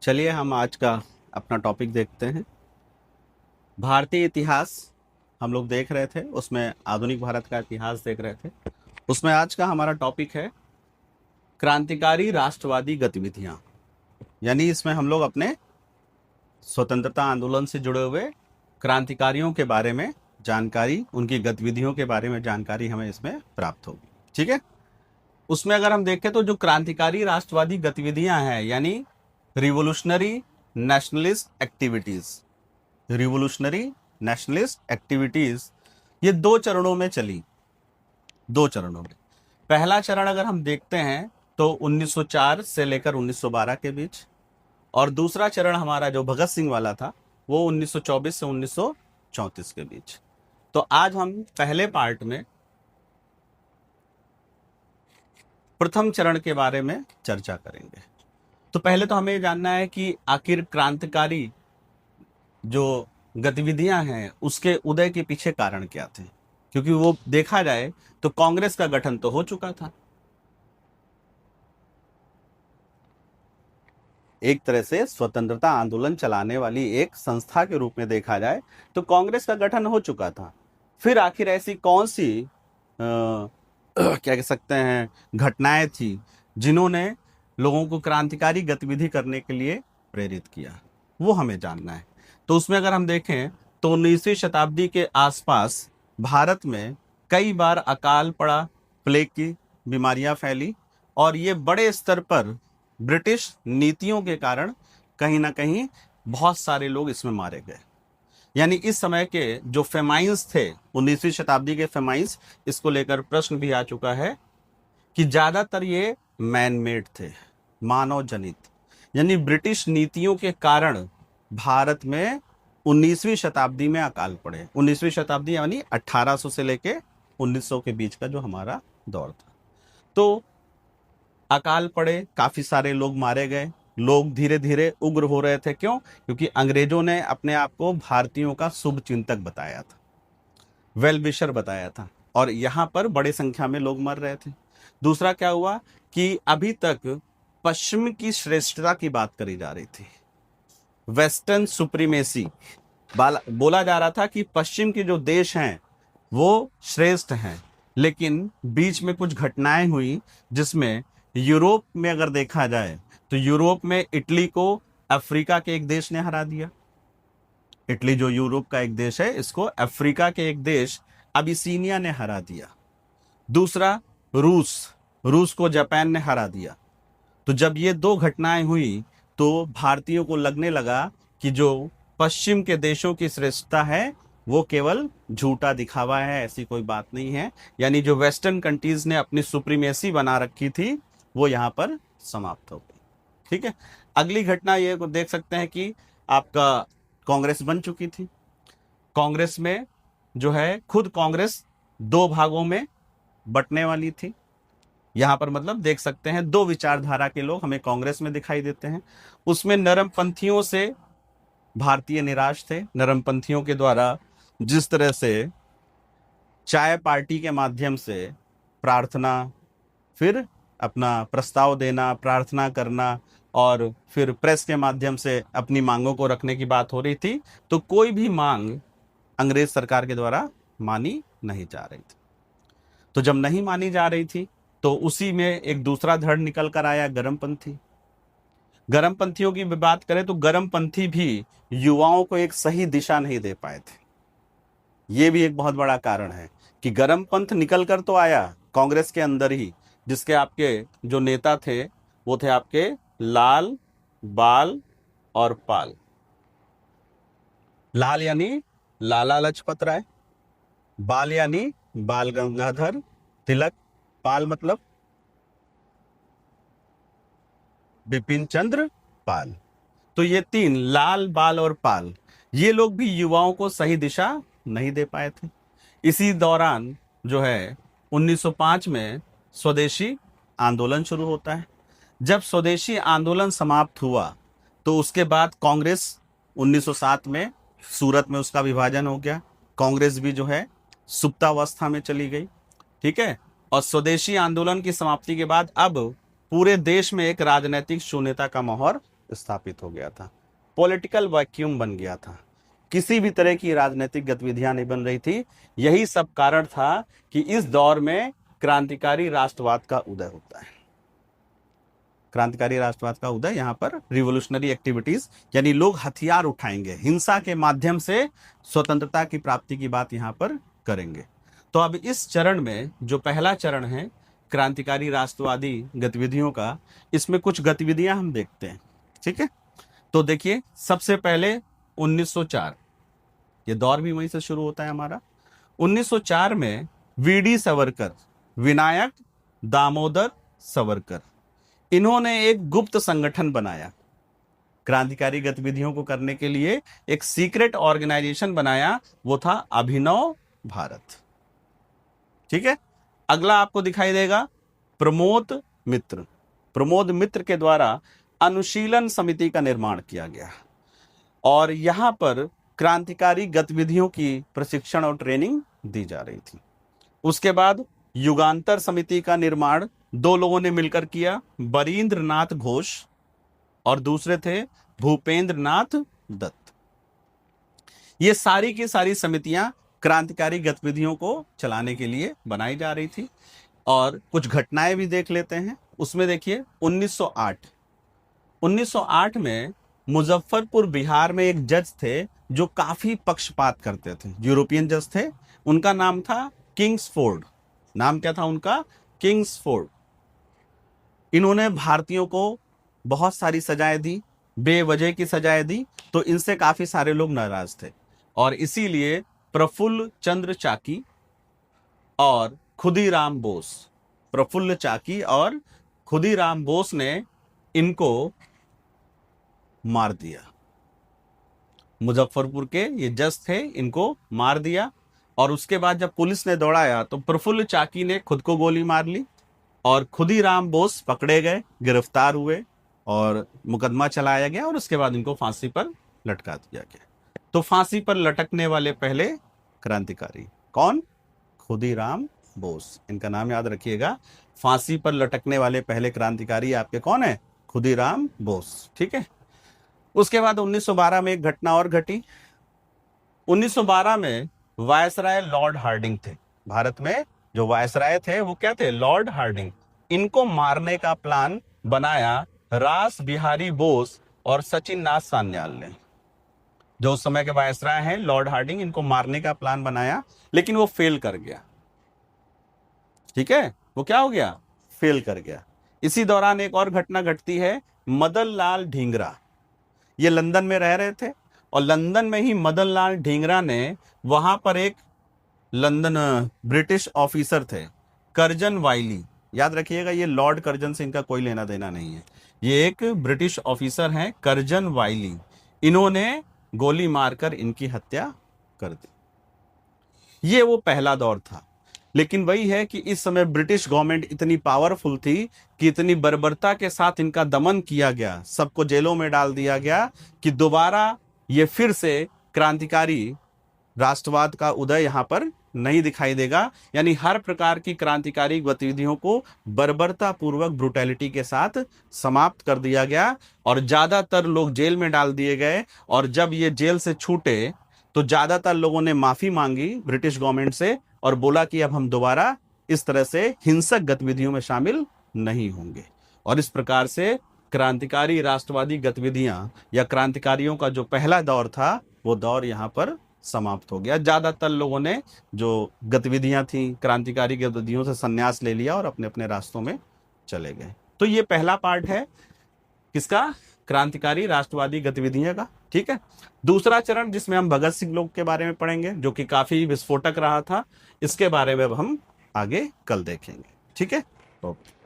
चलिए हम आज का अपना टॉपिक देखते हैं। भारतीय इतिहास हम लोग देख रहे थे, उसमें आधुनिक भारत का इतिहास देख रहे थे। उसमें आज का हमारा टॉपिक है क्रांतिकारी राष्ट्रवादी गतिविधियां। यानी इसमें हम लोग अपने स्वतंत्रता आंदोलन से जुड़े हुए क्रांतिकारियों के बारे में जानकारी, उनकी गतिविधियों के बारे में जानकारी हमें इसमें प्राप्त होगी। ठीक है। उसमें अगर हम देखें तो जो क्रांतिकारी राष्ट्रवादी गतिविधियां हैं, यानी revolutionary nationalist activities, revolutionary nationalist activities, ये दो चरणों में चली। दो चरणों में पहला चरण अगर हम देखते हैं तो 1904 से लेकर 1912 के बीच, और दूसरा चरण हमारा जो भगत सिंह वाला था वो 1924 से 1934 के बीच। तो आज हम पहले पार्ट में प्रथम चरण के बारे में चर्चा करेंगे। तो पहले तो हमें जानना है कि आखिर क्रांतिकारी जो गतिविधियां हैं उसके उदय के पीछे कारण क्या थे, क्योंकि वो देखा जाए तो कांग्रेस का गठन तो हो चुका था। एक तरह से स्वतंत्रता आंदोलन चलाने वाली एक संस्था के रूप में देखा जाए तो कांग्रेस का गठन हो चुका था। फिर आखिर ऐसी कौन सी क्या कह सकते हैं घटनाएं थी जिन्होंने लोगों को क्रांतिकारी गतिविधि करने के लिए प्रेरित किया, वो हमें जानना है। तो उसमें अगर हम देखें तो 19वीं शताब्दी के आसपास भारत में कई बार अकाल पड़ा, प्लेग की बीमारियां फैली, और ये बड़े स्तर पर ब्रिटिश नीतियों के कारण कहीं ना कहीं बहुत सारे लोग इसमें मारे गए। यानी इस समय के जो फेमाइंस थे, 19वीं शताब्दी के फेमाइंस, इसको लेकर प्रश्न भी आ चुका है कि ज्यादातर ये मैन मेड थे, मानव जनित। यानी ब्रिटिश नीतियों के कारण भारत में 19वीं शताब्दी में अकाल पड़े। 19वीं शताब्दी यानी 1800 से लेके 1900 के बीच का जो हमारा दौर था, तो अकाल पड़े, काफी सारे लोग मारे गए। लोग धीरे धीरे उग्र हो रहे थे। क्यों? क्योंकि अंग्रेजों ने अपने आप को भारतीयों का शुभ चिंतक बताया था, वेल विशर बताया था, और यहां पर बड़ी संख्या में लोग मर रहे थे। दूसरा क्या हुआ कि अभी तक पश्चिम की श्रेष्ठता की बात करी जा रही थी, वेस्टर्न सुप्रीमेसी। बोला जा रहा था कि पश्चिम के जो देश हैं वो श्रेष्ठ हैं, लेकिन बीच में कुछ घटनाएं हुई जिसमें यूरोप में अगर देखा जाए तो यूरोप में इटली को अफ्रीका के एक देश ने हरा दिया। इटली जो यूरोप का एक देश है, इसको अफ्रीका के एक देश अबिसीनिया ने हरा दिया। दूसरा रूस, रूस को जापान ने हरा दिया। तो जब ये दो घटनाएं हुई तो भारतीयों को लगने लगा कि जो पश्चिम के देशों की श्रेष्ठता है वो केवल झूठा दिखावा है, ऐसी कोई बात नहीं है। यानी जो वेस्टर्न कंट्रीज ने अपनी सुप्रीमेसी बना रखी थी वो यहाँ पर समाप्त हो गई। ठीक है। अगली घटना ये को देख सकते हैं कि आपका कांग्रेस बन चुकी थी। कांग्रेस में जो है खुद कांग्रेस दो भागों में बंटने वाली थी। यहां पर मतलब देख सकते हैं दो विचारधारा के लोग हमें कांग्रेस में दिखाई देते हैं। उसमें नरमपंथियों से भारतीय निराश थे। नरमपंथियों के द्वारा जिस तरह से चाय पार्टी के माध्यम से प्रार्थना, फिर अपना प्रस्ताव देना, प्रार्थना करना, और फिर प्रेस के माध्यम से अपनी मांगों को रखने की बात हो रही थी, तो कोई भी मांग अंग्रेज सरकार के द्वारा मानी नहीं जा रही थी। तो जब नहीं मानी जा रही थी तो उसी में एक दूसरा धड़ निकल कर आया, गरमपंथी। गरमपंथियों की बात करें तो गरमपंथी भी युवाओं को एक सही दिशा नहीं दे पाए थे। ये भी एक बहुत बड़ा कारण है कि गरमपंथ निकल कर तो आया कांग्रेस के अंदर ही, जिसके आपके जो नेता थे वो थे आपके लाल, बाल और पाल। लाल यानी लाला लाजपत राय, बाल यानी बाल गंगाधर तिलक, पाल मतलब बिपिन चंद्र पाल। तो ये तीन, लाल, बाल और पाल, ये लोग भी युवाओं को सही दिशा नहीं दे पाए थे। इसी दौरान जो है 1905 में स्वदेशी आंदोलन शुरू होता है। जब स्वदेशी आंदोलन समाप्त हुआ तो उसके बाद कांग्रेस 1907 में सूरत में उसका विभाजन हो गया। कांग्रेस भी जो है सुप्तावस्था में चली गई। ठीक है। और स्वदेशी आंदोलन की समाप्ति के बाद अब पूरे देश में एक राजनीतिक शून्यता का माहौल स्थापित हो गया था, पॉलिटिकल वैक्यूम बन गया था, किसी भी तरह की राजनीतिक गतिविधियां नहीं बन रही थी। यही सब कारण था कि इस दौर में क्रांतिकारी राष्ट्रवाद का उदय होता है। क्रांतिकारी राष्ट्रवाद का उदय, यहां पर रिवोल्यूशनरी एक्टिविटीज, यानी लोग हथियार उठाएंगे, हिंसा के माध्यम से स्वतंत्रता की प्राप्ति की बात यहां पर करेंगे। तो अब इस चरण में जो पहला चरण है क्रांतिकारी राष्ट्रवादी गतिविधियों का, इसमें कुछ गतिविधियां हम देखते हैं। ठीक है, तो देखिए सबसे पहले 1904, ये दौर भी वहीं से शुरू होता है हमारा। 1904 में वीडी सावरकर, विनायक दामोदर सावरकर, इन्होंने एक गुप्त संगठन बनाया, क्रांतिकारी गतिविधियों को करने के लिए एक सीक्रेट ऑर्गेनाइजेशन बनाया, वो था अभिनव भारत। ठीक है, अगला आपको दिखाई देगा प्रमोद मित्र। प्रमोद मित्र के द्वारा अनुशीलन समिति का निर्माण किया गया और यहां पर क्रांतिकारी गतिविधियों की प्रशिक्षण और ट्रेनिंग दी जा रही थी। उसके बाद युगांतर समिति का निर्माण दो लोगों ने मिलकर किया, बरीन्द्र नाथ घोष और दूसरे थे भूपेंद्र नाथ दत्त। ये सारी की सारी समितियां क्रांतिकारी गतिविधियों को चलाने के लिए बनाई जा रही थी। और कुछ घटनाएं भी देख लेते हैं। उसमें देखिए 1908 में मुजफ्फरपुर बिहार में एक जज थे जो काफी पक्षपात करते थे, यूरोपियन जज थे, उनका नाम था किंग्सफोर्ड। नाम क्या था उनका? किंग्सफोर्ड। इन्होंने भारतीयों को बहुत सारी सजाएं दी, बेवजह की सजाएं दी, तो इनसे काफी सारे लोग नाराज थे और इसीलिए प्रफुल्ल चंद्र चाकी और खुदीराम बोस, प्रफुल्ल चाकी और खुदीराम बोस ने इनको मार दिया। मुजफ्फरपुर के ये जज थे, इनको मार दिया। और उसके बाद जब पुलिस ने दौड़ाया तो प्रफुल्ल चाकी ने खुद को गोली मार ली और खुदीराम बोस पकड़े गए, गिरफ्तार हुए और मुकदमा चलाया गया और उसके बाद इनको फांसी पर लटका दिया गया। तो फांसी पर लटकने वाले पहले क्रांतिकारी कौन? खुदीराम बोस। इनका नाम याद रखिएगा, फांसी पर लटकने वाले पहले क्रांतिकारी आपके कौन है? खुदीराम बोस। ठीक है, उसके बाद 1912 में एक घटना और घटी। 1912 में वायसराय लॉर्ड हार्डिंग थे। भारत में जो वायसराय थे वो क्या थे? Lord Harding. इनको मारने का प्लान बनाया रास बिहारी बोस और सचिन नाथ सान्याल ने। जो उस समय के वायसराय हैं लॉर्ड हार्डिंग, इनको मारने का प्लान बनाया, लेकिन वो फेल कर गया। ठीक है, वो क्या हो गया? फेल कर गया। इसी दौरान एक और घटना घटती है। मदन लाल ढींगरा, ये लंदन में रह रहे थे और लंदन में ही मदन लाल ढींगरा ने वहां पर एक लंदन ब्रिटिश ऑफिसर थे कर्जन वाइली, याद रखिएगा ये लॉर्ड कर्जन से इनका कोई लेना देना नहीं है, ये एक ब्रिटिश ऑफिसर हैं कर्जन वाइली। इन्होंने गोली मारकर इनकी हत्या कर दी। ये वो पहला दौर था। लेकिन वही है कि इस समय ब्रिटिश गवर्नमेंट इतनी पावरफुल थी कि इतनी बर्बरता के साथ इनका दमन किया गया, सबको जेलों में डाल दिया गया कि दोबारा ये फिर से क्रांतिकारी राष्ट्रवाद का उदय यहां पर नहीं दिखाई देगा। यानी हर प्रकार की क्रांतिकारी गतिविधियों को बर्बरता पूर्वक ब्रुटैलिटी के साथ समाप्त कर दिया गया और ज्यादातर लोग जेल में डाल दिए गए। और जब ये जेल से छूटे तो ज्यादातर लोगों ने माफी मांगी ब्रिटिश गवर्नमेंट से और बोला कि अब हम दोबारा इस तरह से हिंसक गतिविधियों में शामिल नहीं होंगे। और इस प्रकार से क्रांतिकारी राष्ट्रवादी गतिविधियां या क्रांतिकारियों का जो पहला दौर था वो दौर यहां पर समाप्त हो गया। ज्यादातर लोगों ने जो गतिविधियां थी क्रांतिकारी गतिविधियों से संन्यास ले लिया और अपने अपने रास्तों में चले गए। तो ये पहला पार्ट है किसका? क्रांतिकारी राष्ट्रवादी गतिविधियों का। ठीक है, दूसरा चरण जिसमें हम भगत सिंह लोग के बारे में पढ़ेंगे जो कि काफी विस्फोटक रहा था, इसके बारे में हम आगे कल देखेंगे। ठीक है, ओके।